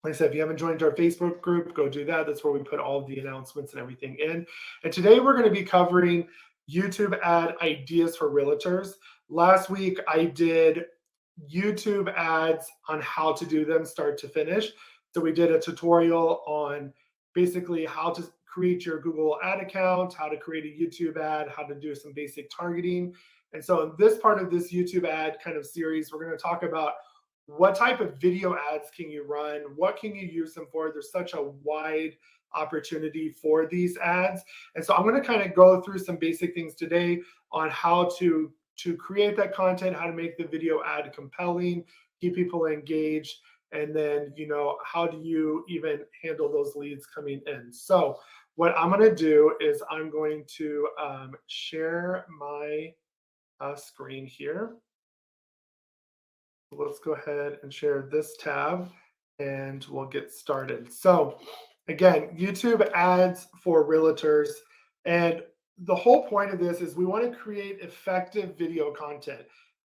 Like I said, if you haven't joined our Facebook group, go do that. That's where we put all of the announcements and everything in. And today we're going to be covering YouTube ad ideas for realtors. Last week I did YouTube ads on how to do them start to finish. So we did a tutorial on basically how to create your Google ad account, how to create a YouTube ad, how to do some basic targeting. And so in this part of this YouTube ad kind of series, we're going to talk about what type of video ads can you run? What can you use them for? There's such a wide opportunity for these ads. And so I'm going to kind of go through some basic things today on how to create that content, how to make the video ad compelling, keep people engaged, and then, how do you even handle those leads coming in? So what I'm going to do is I'm going to share my screen here. Let's go ahead and share this tab and we'll get started. So again, YouTube ads for realtors. And the whole point of this is we want to create effective video content.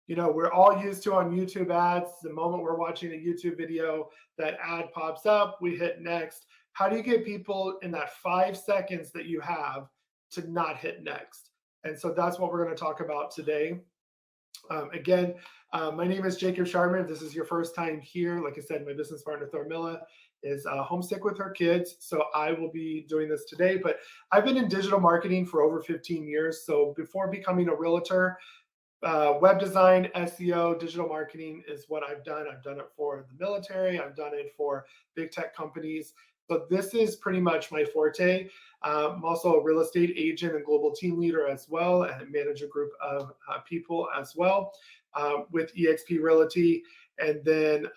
We're all used to on YouTube ads, the moment we're watching a YouTube video, that ad pops up, we hit next. How do you get people in that 5 seconds that you have to not hit next? And so that's what we're going to talk about today. Again, my name is Jacob Sharman. If this is your first time here, like I said, my business partner, Thormilla, is homesick with her kids. So I will be doing this today. But I've been in digital marketing for over 15 years. So before becoming a realtor, web design, SEO, digital marketing is what I've done. I've done it for the military. I've done it for big tech companies. So this is pretty much my forte. I'm also a real estate agent and global team leader as well, and manage a group of people as well with eXp Realty. And then,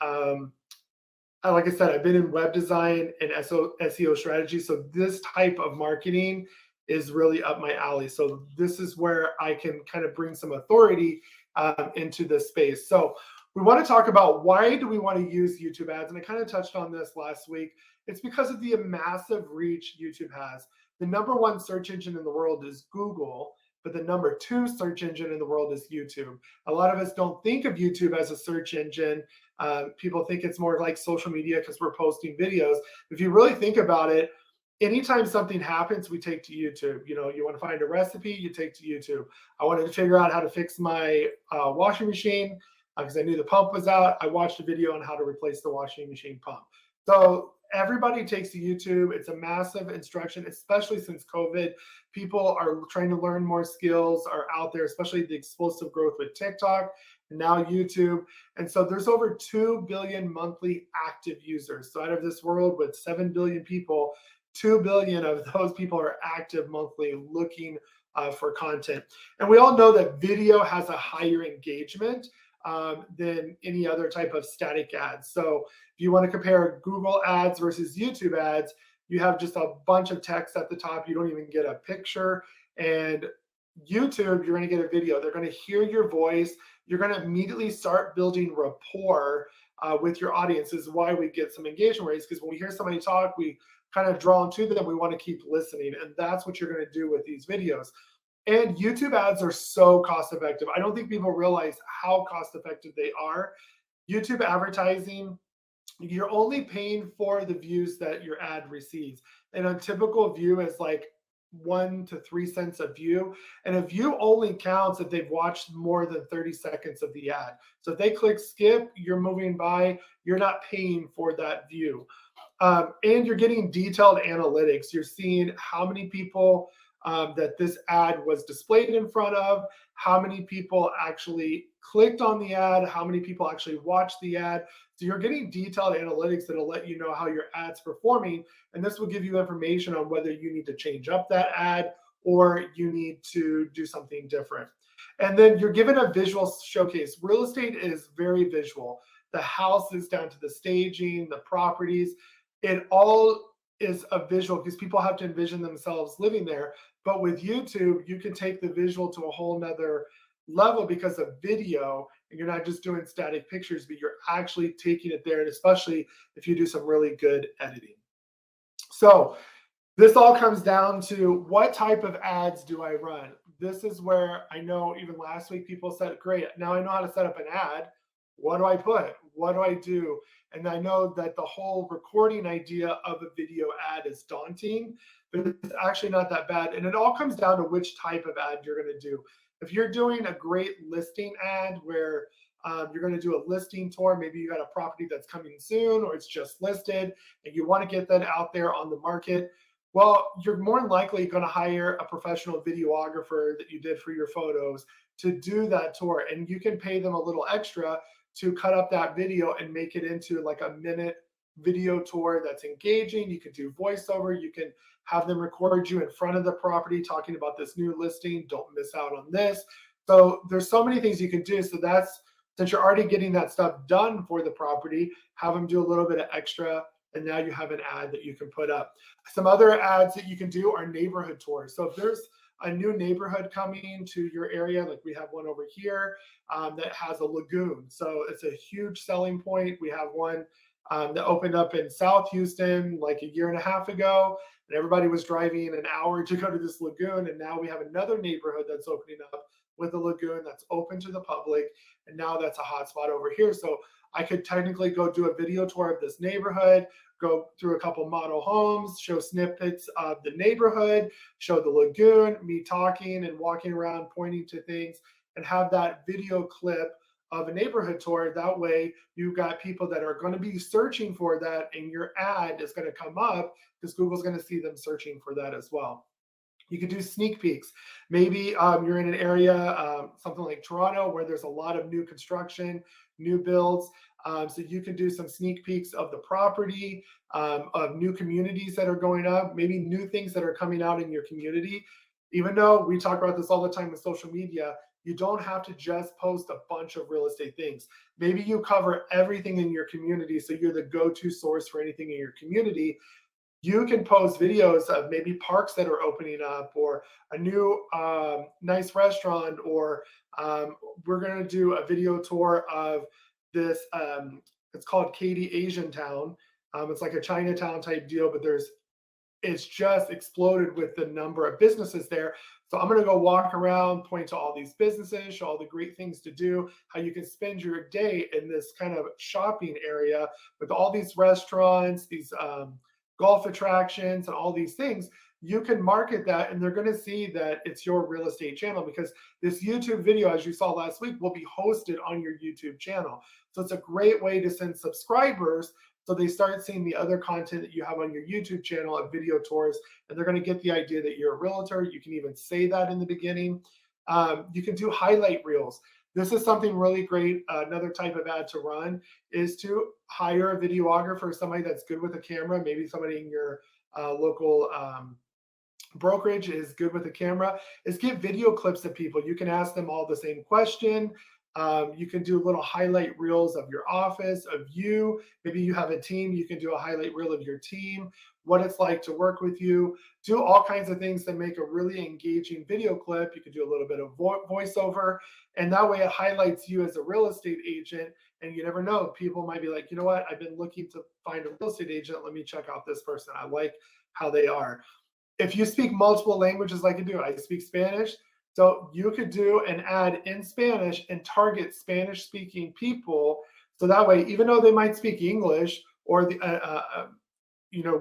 like I said, I've been in web design and SEO strategy. So this type of marketing is really up my alley. So this is where I can kind of bring some authority into this space. So we want to talk about why do we want to use YouTube ads? And I kind of touched on this last week. It's because of the massive reach YouTube has. The #1 search engine in the world is Google, but the #2 search engine in the world is YouTube. A lot of us don't think of YouTube as a search engine. People think it's more like social media because we're posting videos. If you really think about it, anytime something happens, we take to YouTube. You want to find a recipe, you take to YouTube. I wanted to figure out how to fix my washing machine because I knew the pump was out. I watched a video on how to replace the washing machine pump. So everybody takes to YouTube. It's a massive instruction, especially since COVID. People are trying to learn more skills, are out there, especially the explosive growth with TikTok and now YouTube. And so there's over 2 billion monthly active users. So out of this world with 7 billion people, 2 billion of those people are active monthly looking for content. And we all know that video has a higher engagement than any other type of static ads. So if you want to compare Google ads versus YouTube ads, you have just a bunch of text at the top. You don't even get a picture. And YouTube, you're going to get a video. They're going to hear your voice. You're going to immediately start building rapport with your audience. This is why we get some engagement rates, because when we hear somebody talk, we kind of drawn to them. We want to keep listening. And that's what you're going to do with these videos. And YouTube ads are so cost effective. I don't think people realize how cost effective they are. YouTube advertising, you're only paying for the views that your ad receives. And a typical view is like 1 to 3 cents a view. And a view only counts if they've watched more than 30 seconds of the ad. So if they click skip, you're moving by, you're not paying for that view. And you're getting detailed analytics. You're seeing how many people that this ad was displayed in front of, how many people actually clicked on the ad, how many people actually watched the ad. So you're getting detailed analytics that'll let you know how your ad's performing. And this will give you information on whether you need to change up that ad or you need to do something different. And then you're given a visual showcase. Real estate is very visual. The houses down to the staging, the properties, it all is a visual because people have to envision themselves living there. But with YouTube, you can take the visual to a whole nother level because of video, and you're not just doing static pictures, but you're actually taking it there, and especially if you do some really good editing. So this all comes down to what type of ads do I run? This is where I know even last week people said, great, now I know how to set up an ad. what do I put? What do I do? And I know that the whole recording idea of a video ad is daunting, but it's actually not that bad. And it all comes down to which type of ad you're going to do. If you're doing a great listing ad where you're going to do a listing tour, maybe you got a property that's coming soon or it's just listed and you want to get that out there on the market, well, you're more than likely going to hire a professional videographer that you did for your photos to do that tour. And you can pay them a little extra to cut up that video and make it into like a minute video tour that's engaging. You can do voiceover. You can have them record you in front of the property talking about this new listing. Don't miss out on this. So there's so many things you can do. So that's, since you're already getting that stuff done for the property, have them do a little bit of extra, and now you have an ad that you can put up. Some other ads that you can do are neighborhood tours. So if there's a new neighborhood coming to your area, like we have one over here that has a lagoon. So it's a huge selling point. We have one that opened up in South Houston like a year and a half ago, and everybody was driving an hour to go to this lagoon. And now we have another neighborhood that's opening up with a lagoon that's open to the public. And now that's a hot spot over here. So I could technically go do a video tour of this neighborhood, go through a couple model homes, show snippets of the neighborhood, show the lagoon, me talking and walking around, pointing to things, and have that video clip of a neighborhood tour. That way, you've got people that are going to be searching for that, and your ad is going to come up because Google's going to see them searching for that as well. You could do sneak peeks. Maybe you're in an area, something like Toronto, where there's a lot of new construction, new builds. So you can do some sneak peeks of the property, of new communities that are going up, maybe new things that are coming out in your community. Even though we talk about this all the time with social media, you don't have to just post a bunch of real estate things. Maybe you cover everything in your community, so you're the go-to source for anything in your community. You can post videos of maybe parks that are opening up, or a new nice restaurant, or we're going to do a video tour of this. It's called Katy Asian Town. It's like a Chinatown type deal, but it's just exploded with the number of businesses there. So I'm going to go walk around, point to all these businesses, show all the great things to do, how you can spend your day in this kind of shopping area with all these restaurants, these golf attractions, and all these things. You can market that, and they're going to see that it's your real estate channel, because this YouTube video, as you saw last week, will be hosted on your YouTube channel. So it's a great way to send subscribers, so they start seeing the other content that you have on your YouTube channel of video tours, and they're going to get the idea that you're a realtor. You can even say that in the beginning. You can do highlight reels. This is something really great. Another type of ad to run is to hire a videographer, somebody that's good with a camera. Maybe somebody in your local brokerage is good with a camera. Is give video clips to people. You can ask them all the same question. You can do little highlight reels of your office, of you. Maybe you have a team. You can do a highlight reel of your team, what it's like to work with you. Do all kinds of things that make a really engaging video clip. You can do a little bit of voiceover, and that way it highlights you as a real estate agent. And you never know, people might be like, you know what, I've been looking to find a real estate agent. Let me check out this person. I like how they are. If you speak multiple languages like I do, I speak Spanish. So you could do an ad in Spanish and target Spanish speaking people. So that way, even though they might speak English, or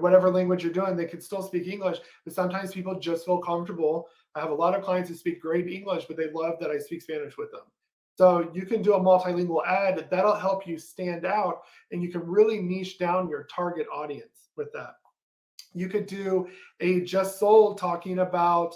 whatever language you're doing, they can still speak English. But sometimes people just feel comfortable. I have a lot of clients who speak great English, but they love that I speak Spanish with them. So you can do a multilingual ad that'll help you stand out, and you can really niche down your target audience with that. You could do a just sold, talking about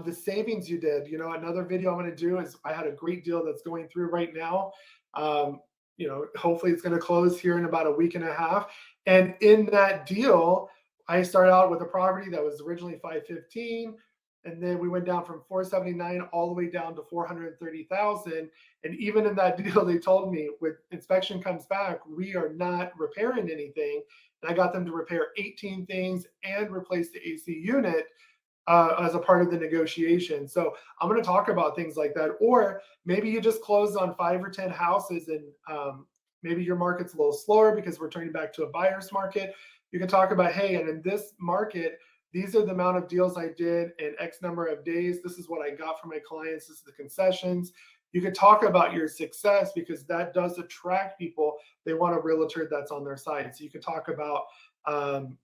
the savings you did. Another video I'm going to do is, I had a great deal that's going through right now. Hopefully it's going to close here in about a week and a half. And in that deal, I started out with a property that was originally 515, and then we went down from 479 all the way down to 430,000. And even in that deal, they told me, when inspection comes back, we are not repairing anything. And I got them to repair 18 things and replace the AC unit as a part of the negotiation. So I'm going to talk about things like that. Or maybe you just closed on 5 or 10 houses, and maybe your market's a little slower because we're turning back to a buyer's market. You can talk about, hey, and in this market, these are the amount of deals I did in X number of days. This is what I got from my clients. This is the concessions. You could talk about your success because that does attract people. They want a realtor that's on their side. So you could talk about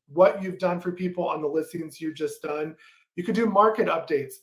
what you've done for people on the listings you've just done. You could do market updates.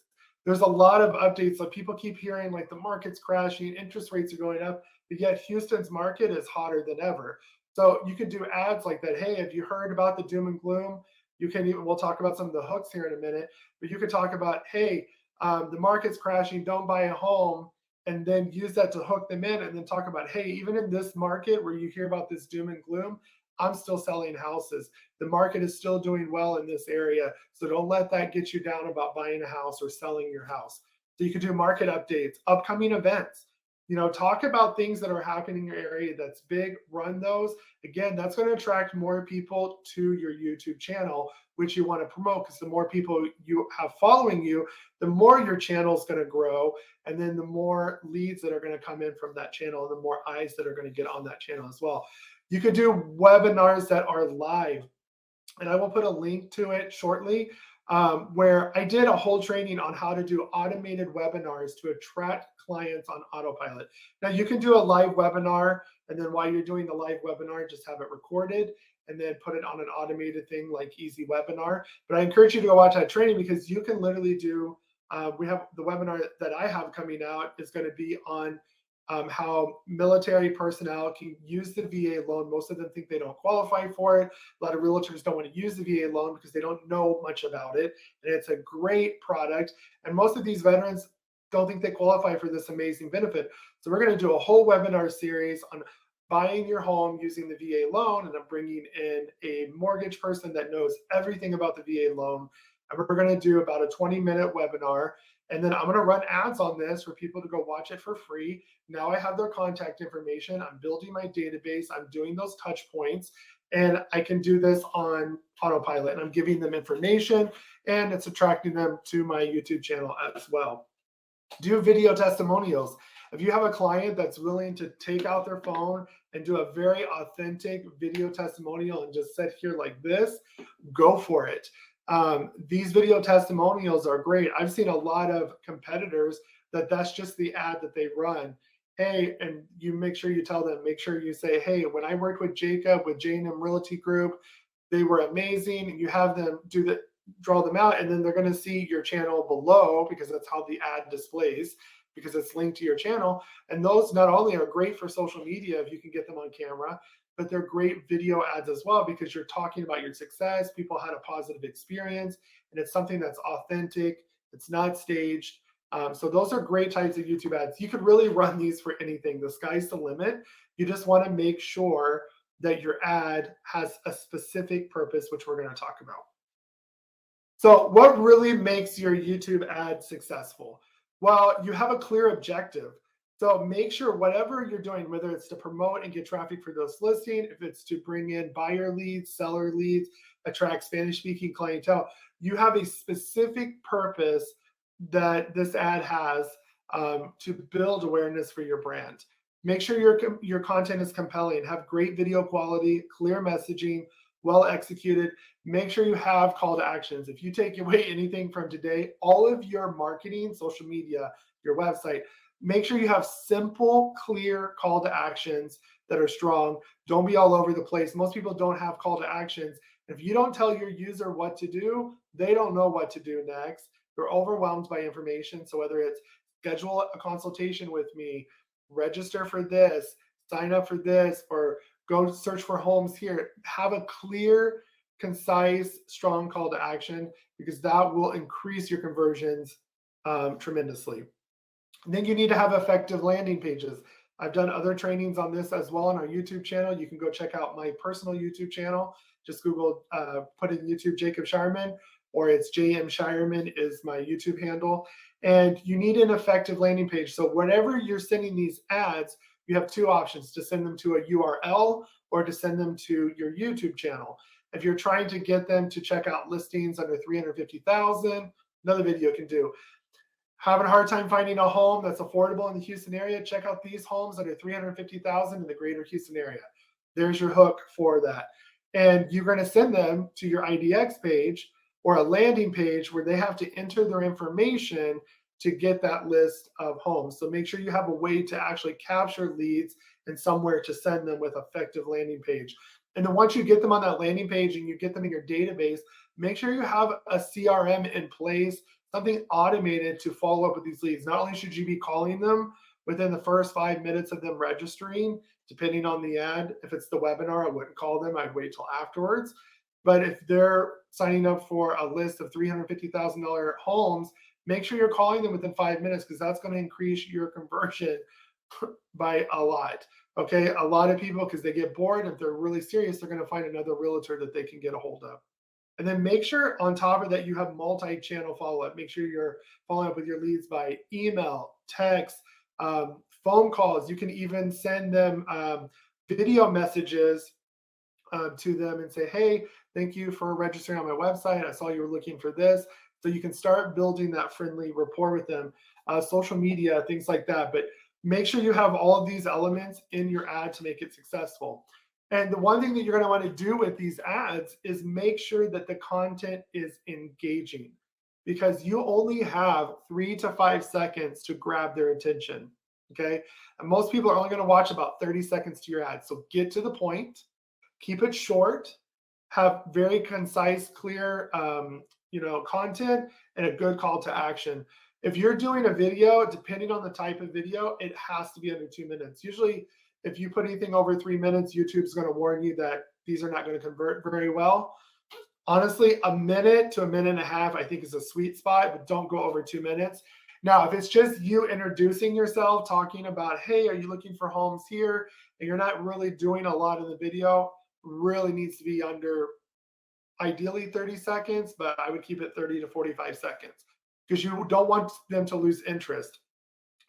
There's a lot of updates. So people keep hearing like the market's crashing, interest rates are going up, but yet Houston's market is hotter than ever. So you could do ads like that. Hey, have you heard about the doom and gloom? You can even, we'll talk about some of the hooks here in a minute, but you could talk about, hey, the market's crashing, don't buy a home, and then use that to hook them in, and then talk about, hey, even in this market where you hear about this doom and gloom, I'm still selling houses. The market is still doing well in this area. So don't let that get you down about buying a house or selling your house. So you can do market updates, upcoming events. Talk about things that are happening in your area that's big, run those. Again, that's going to attract more people to your YouTube channel, which you want to promote, because the more people you have following you, the more your channel is going to grow. And then the more leads that are going to come in from that channel, and the more eyes that are going to get on that channel as well. You could do webinars that are live, and I will put a link to it shortly, where I did a whole training on how to do automated webinars to attract clients on autopilot. Now you can do a live webinar, and then while you're doing the live webinar, just have it recorded and then put it on an automated thing like Easy Webinar. But I encourage you to go watch that training, because you can literally do, we have the webinar that I have coming out is going to be on how military personnel can use the VA loan. Most of them think they don't qualify for it. A lot of realtors don't want to use the VA loan because they don't know much about it. And it's a great product. And most of these veterans don't think they qualify for this amazing benefit. So we're going to do a whole webinar series on buying your home using the VA loan. And I'm bringing in a mortgage person that knows everything about the VA loan. And we're going to do about a 20-minute webinar. And then I'm going to run ads on this for people to go watch it for free. Now I have their contact information. I'm building my database. I'm doing those touch points, and I can do this on autopilot. And I'm giving them information, and it's attracting them to my YouTube channel as well. Do video testimonials. If you have a client that's willing to take out their phone and do a very authentic video testimonial and just sit here like this, go for it. These video testimonials are great. I've seen a lot of competitors that's just the ad that they run. Hey, and you make sure you tell them, make sure you say, hey, when I worked with Jacob with J&M Realty Group, they were amazing. And you have them draw them out, and then they're going to see your channel below, because that's how the ad displays, because it's linked to your channel. And those not only are great for social media if you can get them on camera, but they're great video ads as well, because you're talking about your success. People had a positive experience, and it's something that's authentic. It's not staged. So those are great types of YouTube ads. You could really run these for anything. The sky's the limit. You just want to make sure that your ad has a specific purpose, which we're going to talk about. So what really makes your YouTube ad successful? Well, you have a clear objective. So make sure whatever you're doing, whether it's to promote and get traffic for those listings, if it's to bring in buyer leads, seller leads, attract Spanish-speaking clientele, you have a specific purpose that this ad has to build awareness for your brand. Make sure your content is compelling, have great video quality, clear messaging, well executed. Make sure you have call to actions. If you take away anything from today, all of your marketing, social media, your website, make sure you have simple, clear call to actions that are strong. Don't be all over the place. Most people don't have call to actions. If you don't tell your user what to do, they don't know what to do next. They're overwhelmed by information. So whether it's schedule a consultation with me, register for this, sign up for this, or go search for homes here, have a clear, concise, strong call to action, because that will increase your conversions tremendously. And then you need to have effective landing pages. I've done other trainings on this as well on our YouTube channel. You can go check out my personal YouTube channel. Just Google, put in YouTube Jacob Shireman, or it's JM Shireman is my YouTube handle. And you need an effective landing page. So whenever you're sending these ads, you have two options: to send them to a URL or to send them to your YouTube channel. If you're trying to get them to check out listings under 350,000, another video can do. Having a hard time finding a home that's affordable in the Houston area, check out these homes under 350,000 in the greater Houston area. There's your hook for that. And you're going to send them to your IDX page or a landing page where they have to enter their information to get that list of homes. So make sure you have a way to actually capture leads and somewhere to send them with effective landing page. And then once you get them on that landing page and you get them in your database, make sure you have a CRM in place, something automated to follow up with these leads. Not only should you be calling them within the first 5 minutes of them registering, depending on the ad. If it's the webinar, I wouldn't call them, I'd wait till afterwards. But if they're signing up for a list of $350,000 homes, make sure you're calling them within 5 minutes, because that's going to increase your conversion by a lot. Okay, a lot of people, because they get bored, if they're really serious, they're going to find another realtor that they can get a hold of. And then make sure on top of that you have multi-channel follow-up. Make sure you're following up with your leads by email, text, phone calls. You can even send them video messages to them and say, hey, thank you for registering on my website. I saw you were looking for this. So you can start building that friendly rapport with them. Social media, things like that. But make sure you have all of these elements in your ad to make it successful. And the one thing that you're going to want to do with these ads is make sure that the content is engaging, because you only have 3 to 5 seconds to grab their attention. Okay. And most people are only going to watch about 30 seconds to your ad. So get to the point, keep it short, have very concise, clear, content, and a good call to action. If you're doing a video, depending on the type of video, it has to be under 2 minutes. Usually, if you put anything over 3 minutes, YouTube's going to warn you that these are not going to convert very well. Honestly, a minute to a minute and a half, I think, is a sweet spot, but don't go over 2 minutes. Now, if it's just you introducing yourself, talking about, hey, are you looking for homes here? And you're not really doing a lot in the video, really needs to be under ideally 30 seconds, but I would keep it 30 to 45 seconds, because you don't want them to lose interest.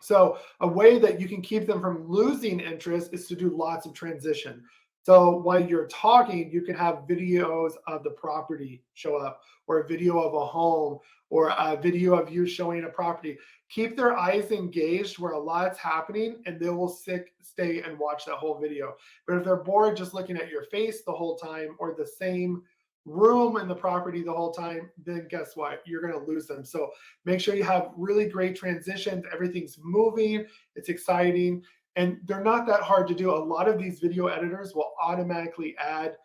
So a way that you can keep them from losing interest is to do lots of transition. So while you're talking, you can have videos of the property show up, or a video of a home, or a video of you showing a property. Keep their eyes engaged where a lot's happening, and they will stay and watch that whole video. But if they're bored just looking at your face the whole time, or the same room in the property the whole time, then guess what? You're going to lose them. So make sure you have really great transitions. Everything's moving. It's exciting. And they're not that hard to do. A lot of these video editors will automatically add,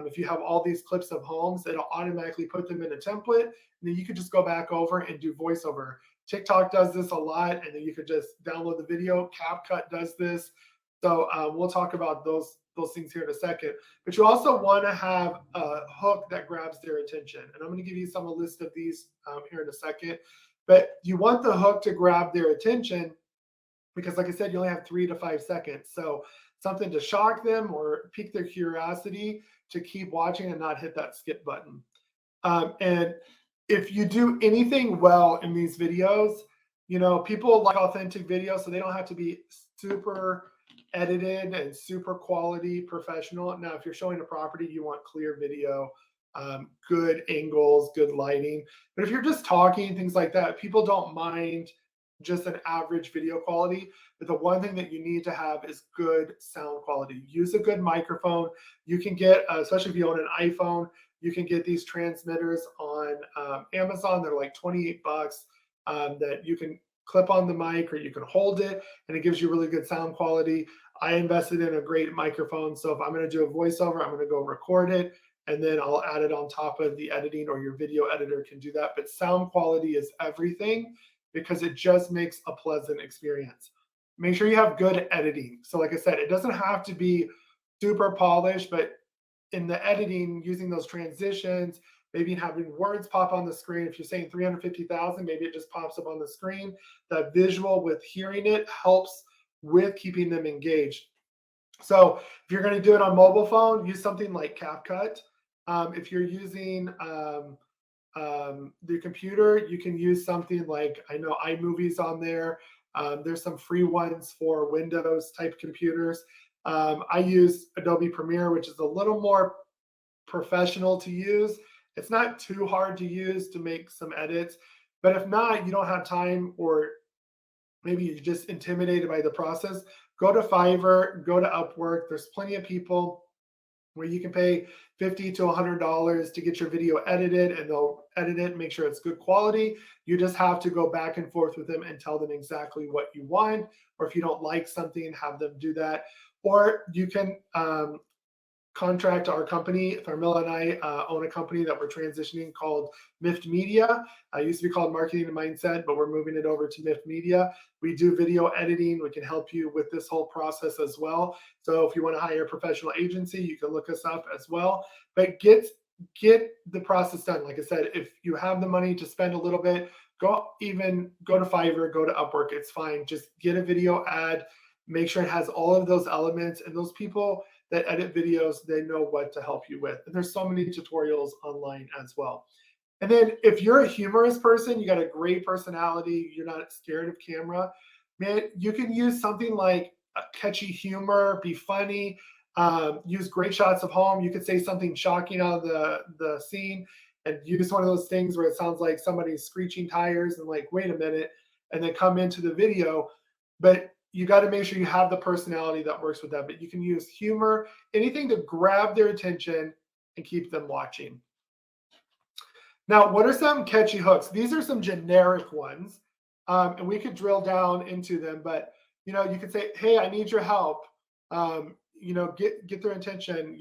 if you have all these clips of homes, it'll automatically put them in a template. And then you could just go back over and do voiceover. TikTok does this a lot. And then you could just download the video. CapCut does this. So we'll talk about those things here in a second. But you also want to have a hook that grabs their attention. And I'm going to give you some list of these here in a second. But you want the hook to grab their attention, because like I said, you only have 3 to 5 seconds. So something to shock them or pique their curiosity to keep watching and not hit that skip button. And if you do anything well in these videos, people like authentic videos, so they don't have to be super edited and super quality professional. Now, if you're showing a property, you want clear video, good angles, good lighting. But if you're just talking, things like that, people don't mind just an average video quality. But the one thing that you need to have is good sound quality. Use a good microphone. You can get, especially if you own an iPhone, you can get these transmitters on Amazon. They're like 28 bucks that you can clip on the mic, or you can hold it, and it gives you really good sound quality. I invested in a great microphone. So if I'm going to do a voiceover, I'm going to go record it, and then I'll add it on top of the editing, or your video editor can do that. But sound quality is everything, because it just makes a pleasant experience. Make sure you have good editing. So like I said, it doesn't have to be super polished, but in the editing, using those transitions, maybe having words pop on the screen. If you're saying 350,000, maybe it just pops up on the screen. The visual with hearing it helps with keeping them engaged. So if you're going to do it on mobile phone, use something like CapCut. If you're using the computer, you can use something like, I know iMovie's on there. There's some free ones for Windows type computers. I use Adobe Premiere, which is a little more professional to use. It's not too hard to use to make some edits. But if not, you don't have time, or maybe you're just intimidated by the process, go to Fiverr, go to Upwork. There's plenty of people where you can pay $50 to $100 to get your video edited, and they'll edit it and make sure it's good quality. You just have to go back and forth with them and tell them exactly what you want. Or if you don't like something, have them do that. Or you can contract our company. Tharmila and I own a company that we're transitioning called Mift Media. It used to be called Marketing and Mindset, but we're moving it over to Mift Media. We do video editing. We can help you with this whole process as well. So if you want to hire a professional agency, you can look us up as well. But get the process done. Like I said, if you have the money to spend a little bit, go to Fiverr, go to Upwork. It's fine. Just get a video ad. Make sure it has all of those elements, and those people that edit videos, they know what to help you with. And there's so many tutorials online as well. And then if you're a humorous person, you got a great personality, you're not scared of camera, man, you can use something like catchy humor, be funny, use great shots of home. You could say something shocking out of the scene and use one of those things where it sounds like somebody's screeching tires and like, wait a minute, and then come into the video. But you got to make sure you have the personality that works with them. But you can use humor, anything to grab their attention and keep them watching. Now, what are some catchy hooks? These are some generic ones, and we could drill down into them. But you could say, "Hey, I need your help." Get their attention.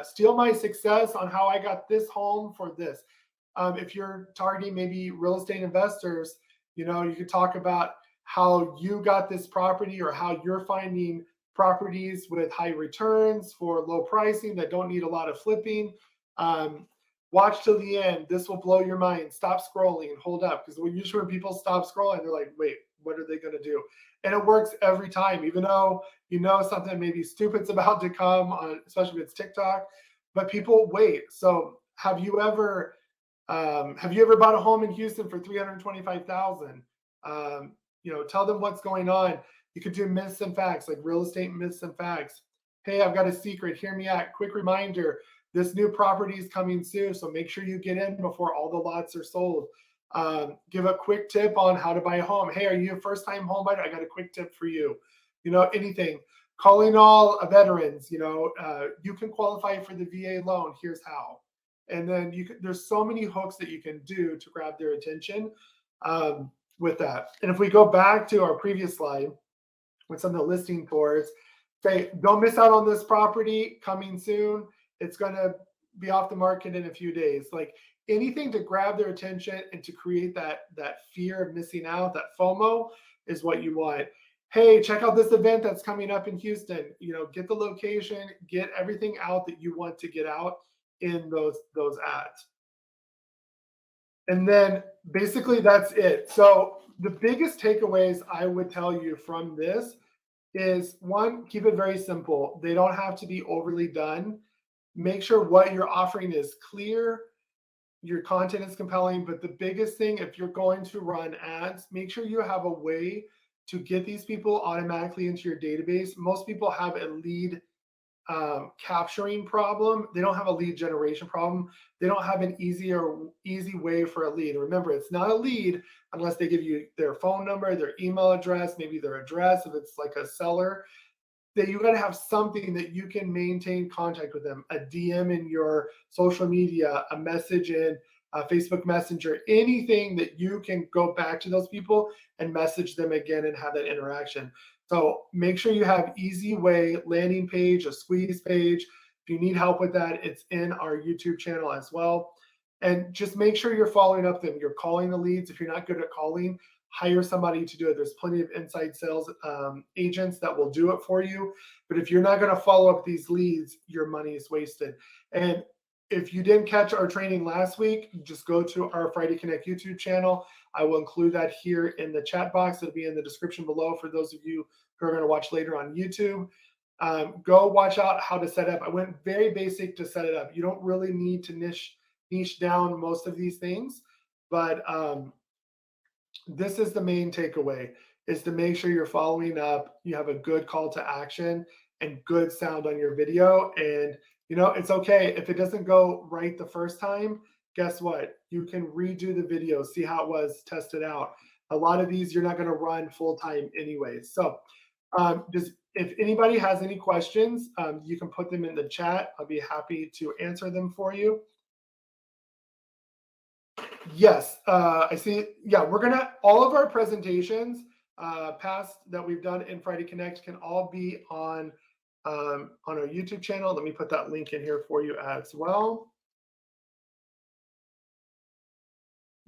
Steal my success on how I got this home for this. If you're targeting maybe real estate investors, you could talk about how you got this property or how you're finding properties with high returns for low pricing that don't need a lot of flipping. Watch till the end. This will blow your mind. Stop scrolling and hold up. Because usually when people stop scrolling, they're like, wait, what are they going to do? And it works every time, even though something maybe stupid's about to come on, especially if it's TikTok, but people wait. So have you ever bought a home in Houston for $325,000? Tell them what's going on. You could do myths and facts, like real estate myths and facts. Hey, I've got a secret. Hear me out. Quick reminder, this new property is coming soon, so make sure you get in before all the lots are sold. Give a quick tip on how to buy a home. Hey, are you a first-time home buyer? I got a quick tip for you. Anything. Calling all veterans. You can qualify for the VA loan. Here's how. And then there's so many hooks that you can do to grab their attention. With that. And if we go back to our previous slide with some of the listing tours, say, don't miss out on this property coming soon. It's going to be off the market in a few days. Like anything to grab their attention and to create that fear of missing out, that FOMO is what you want. Hey, check out this event that's coming up in Houston. Get the location, get everything out that you want to get out in those ads. And then basically that's it. So the biggest takeaways I would tell you from this is, one, keep it very simple. They don't have to be overly done. Make sure what you're offering is clear, your content is compelling. But the biggest thing, if you're going to run ads, make sure you have a way to get these people automatically into your database. Most people have a lead capturing problem. They don't have a lead generation problem. They don't have an easy way for a lead. Remember, it's not a lead unless they give you their phone number, their email address, maybe their address if it's like a seller. That you got to have something that you can maintain contact with them, a DM in your social media, a message in Facebook Messenger, anything that you can go back to those people and message them again and have that interaction. So make sure you have easy way, landing page, a squeeze page. If you need help with that, it's in our YouTube channel as well. And just make sure you're following up them. You're calling the leads. If you're not good at calling, hire somebody to do it. There's plenty of inside sales agents that will do it for you. But if you're not going to follow up these leads, your money is wasted. And if you didn't catch our training last week, just go to our Friday Connect YouTube channel. I will include that here in the chat box. It'll be in the description below for those of you who are going to watch later on YouTube. Go watch out how to set up. I went very basic to set it up. You don't really need to niche down most of these things, but this is the main takeaway, is to make sure you're following up, you have a good call to action and good sound on your video. And it's okay if it doesn't go right the first time. Guess what? You can redo the video, see how it was, test it out. A lot of these you're not going to run full time anyway. So Just if anybody has any questions, you can put them in the chat. I'll be happy to answer them for you. Yes, I see. Yeah, we're gonna all of our presentations past that we've done in Friday Connect can all be on our YouTube channel. Let me put that link in here for you as well.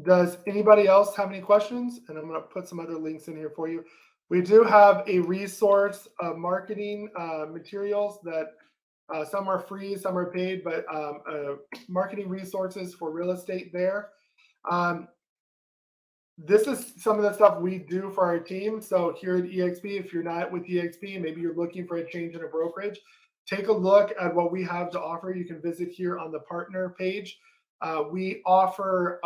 Does anybody else have any questions? And I'm going to put some other links in here for you. We do have a resource of marketing materials that some are free, some are paid, but marketing resources for real estate there. Um, this is some of the stuff we do for our team. So here at EXP, if you're not with EXP, maybe you're looking for a change in a brokerage, take a look at what we have to offer. You can visit here on the partner page. We offer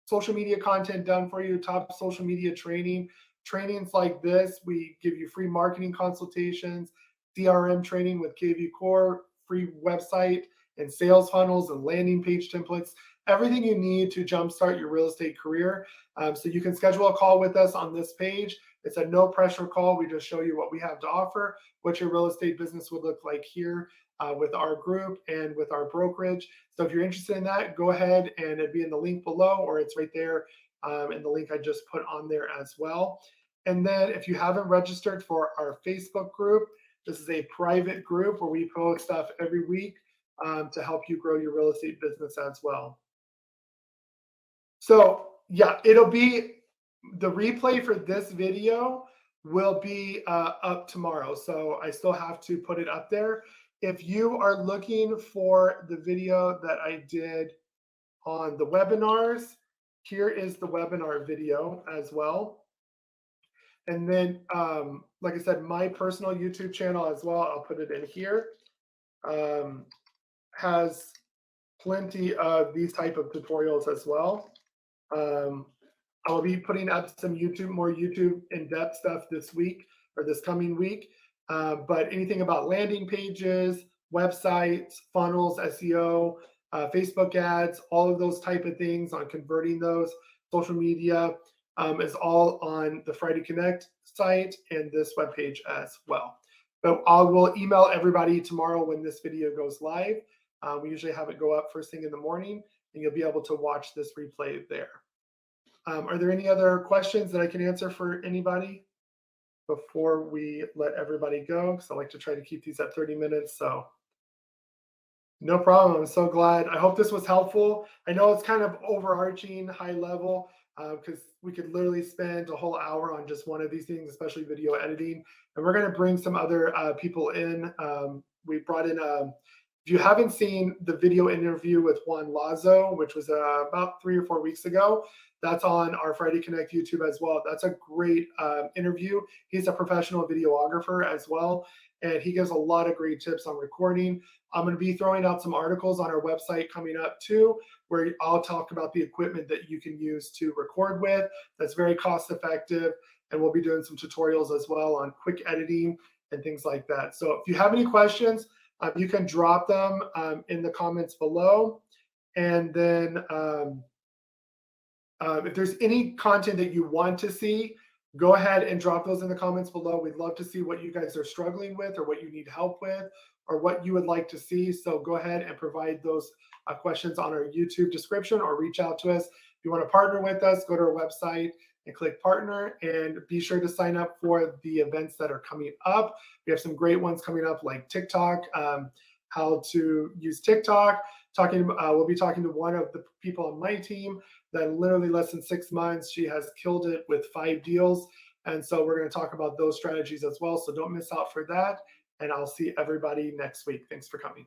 social media content done for you, top social media training, trainings like this. We give you free marketing consultations, CRM training with KV Core, free website and sales funnels and landing page templates, everything you need to jumpstart your real estate career. So you can schedule a call with us on this page. It's a no pressure call. We just show you what we have to offer, what your real estate business would look like here with our group and with our brokerage. So if you're interested in that, go ahead and it'd be in the link below, or it's right there in the link I just put on there as well. And then if you haven't registered for our Facebook group, this is a private group where we post stuff every week to help you grow your real estate business as well. So yeah, it'll be the replay for this video will be up tomorrow. So I still have to put it up there. If you are looking for the video that I did on the webinars, here is the webinar video as well. And then, like I said, my personal YouTube channel as well, I'll put it in here, has plenty of these type of tutorials as well. I will be putting up some more YouTube in-depth stuff this week or this coming week. But anything about landing pages, websites, funnels, SEO, Facebook ads, all of those type of things on converting those, social media is all on the Friday Connect site and this webpage as well. But I will email everybody tomorrow when this video goes live. We usually have it go up first thing in the morning, and you'll be able to watch this replay there. Are there any other questions that I can answer for anybody before we let everybody go? Because I like to try to keep these at 30 minutes. So no problem. I'm so glad. I hope this was helpful. I know it's kind of overarching, high level, because we could literally spend a whole hour on just one of these things, especially video editing. And we're going to bring some other people in. We brought in if you haven't seen the video interview with Juan Lazo, which was about 3 or 4 weeks ago, that's on our Friday Connect YouTube as well. That's a great interview. He's a professional videographer as well, and he gives a lot of great tips on recording. I'm going to be throwing out some articles on our website coming up too, where I'll talk about the equipment that you can use to record with. That's very cost effective, and we'll be doing some tutorials as well on quick editing and things like that. So if you have any questions, you can drop them in the comments below. And then if there's any content that you want to see, go ahead and drop those in the comments below. We'd love to see what you guys are struggling with or what you need help with or what you would like to see. So go ahead and provide those questions on our YouTube description or reach out to us. If you want to partner with us, go to our website and click partner, and be sure to sign up for the events that are coming up. We have some great ones coming up like TikTok, how to use TikTok. We'll be talking to one of the people on my team that in literally less than 6 months, she has killed it with 5 deals. And so we're going to talk about those strategies as well. So don't miss out for that. And I'll see everybody next week. Thanks for coming.